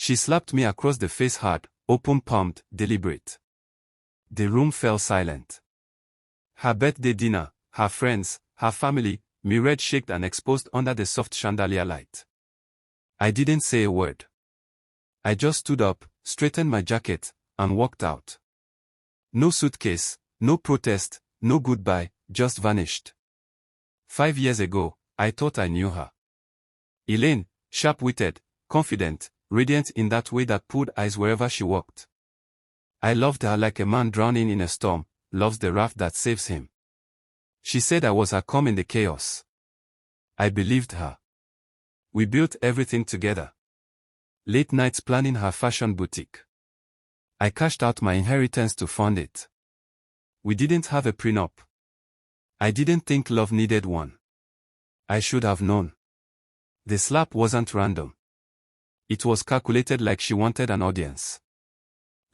She slapped me across the face hard, open-palmed, deliberate. The room fell silent. Her birthday dinner, her friends, her family, mirrored shaked and exposed under the soft chandelier light. I didn't say a word. I just stood up, straightened my jacket, and walked out. No suitcase, no protest, no goodbye, just vanished. 5 years ago, I thought I knew her. Elaine, sharp-witted, confident, radiant in that way that pulled eyes wherever she walked. I loved her like a man drowning in a storm loves the raft that saves him. She said I was her calm in the chaos. I believed her. We built everything together. Late nights planning her fashion boutique. I cashed out my inheritance to fund it. We didn't have a prenup. I didn't think love needed one. I should have known. The slap wasn't random. It was calculated like she wanted an audience.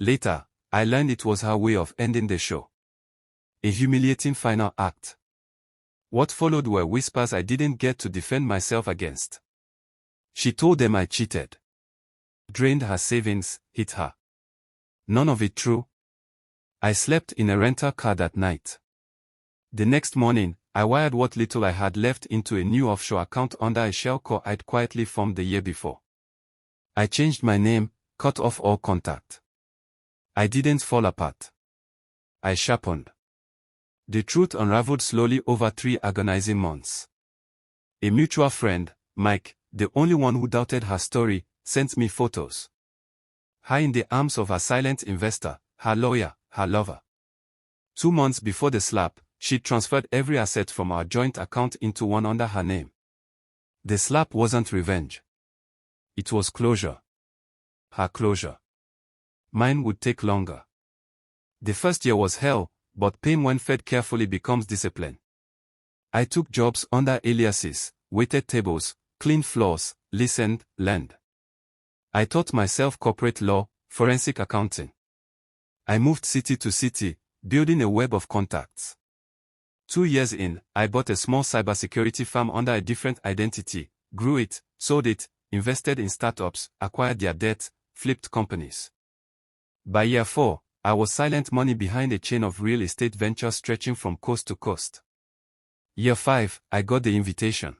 Later, I learned it was her way of ending the show. A humiliating final act. What followed were whispers I didn't get to defend myself against. She told them I cheated. Drained her savings, hit her. None of it true. I slept in a rental car that night. The next morning, I wired what little I had left into a new offshore account under a shell core I'd quietly formed the year before. I changed my name, cut off all contact. I didn't fall apart. I sharpened. The truth unraveled slowly over 3 agonizing months. A mutual friend, Mike, the only one who doubted her story, sent me photos. Her in the arms of her silent investor, her lawyer, her lover. 2 months before the slap, she'd transferred every asset from our joint account into one under her name. The slap wasn't revenge. It was closure. Her closure. Mine would take longer. The first year was hell, but pain when fed carefully becomes discipline. I took jobs under aliases, waited tables, cleaned floors, listened, learned. I taught myself corporate law, forensic accounting. I moved city to city, building a web of contacts. 2 years in, I bought a small cybersecurity firm under a different identity, grew it, sold it, invested in startups, acquired their debt, flipped companies. By year 4, I was silent money behind a chain of real estate ventures stretching from coast to coast. Year 5, I got the invitation.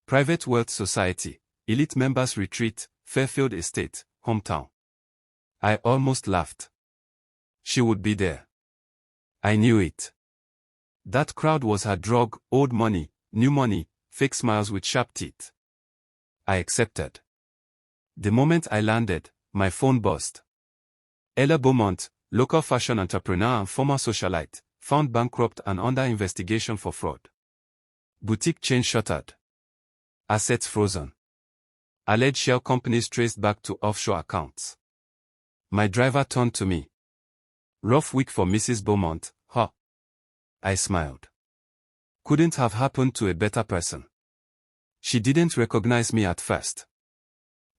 Private Wealth Society, Elite Members Retreat, Fairfield Estate, hometown. I almost laughed. She would be there. I knew it. That crowd was her drug, old money, new money, fake smiles with sharp teeth. I accepted. The moment I landed, my phone buzzed. Ella Beaumont, local fashion entrepreneur and former socialite, found bankrupt and under investigation for fraud. Boutique chain shuttered. Assets frozen. Alleged shell companies traced back to offshore accounts. My driver turned to me. Rough week for Mrs. Beaumont, huh? I smiled. Couldn't have happened to a better person. She didn't recognize me at first.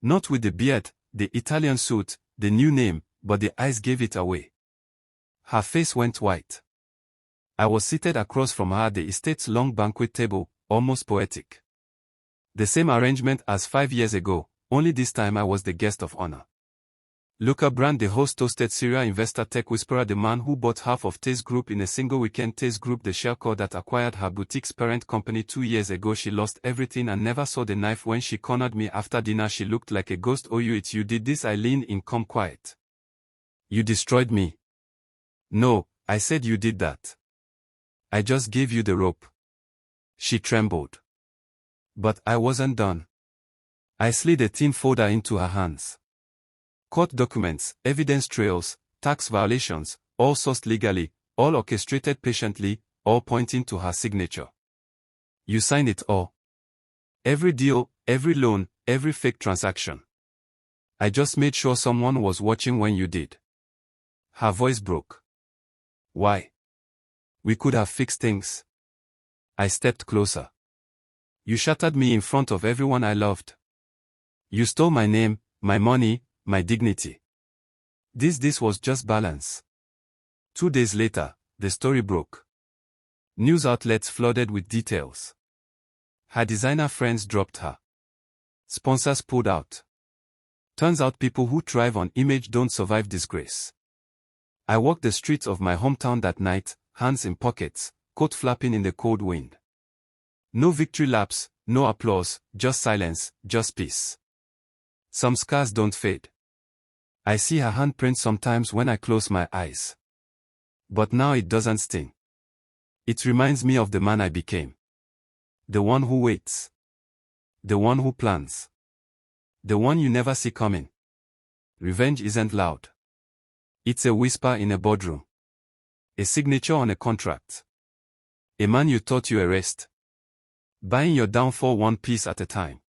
Not with the beard, the Italian suit, the new name, but the eyes gave it away. Her face went white. I was seated across from her at the estate's long banquet table, almost poetic. The same arrangement as 5 years ago, only this time I was the guest of honor. Luca Brand, the host, toasted serial investor tech whisperer, the man who bought half of Taze Group in a single weekend. Taze Group, the shellcore that acquired her boutique's parent company 2 years ago. She lost everything and never saw the knife. When she cornered me after dinner, she looked like a ghost. Oh, it's you did this. I leaned in, calm, quiet. You destroyed me. No, I said you did that. I just gave you the rope. She trembled. But I wasn't done. I slid a thin folder into her hands. Court documents, evidence trails, tax violations, all sourced legally, all orchestrated patiently, all pointing to her signature. You signed it all. Every deal, every loan, every fake transaction. I just made sure someone was watching when you did. Her voice broke. Why? We could have fixed things. I stepped closer. You shattered me in front of everyone I loved. You stole my name, my money, my dignity. This was just balance. 2 days later, the story broke. News outlets flooded with details. Her designer friends dropped her. Sponsors pulled out. Turns out people who thrive on image don't survive disgrace. I walked the streets of my hometown that night, hands in pockets, coat flapping in the cold wind. No victory laps, no applause, just silence, just peace. Some scars don't fade. I see her handprint sometimes when I close my eyes. But now it doesn't sting. It reminds me of the man I became. The one who waits. The one who plans. The one you never see coming. Revenge isn't loud. It's a whisper in a boardroom. A signature on a contract. A man you thought you erased. Buying your downfall one piece at a time.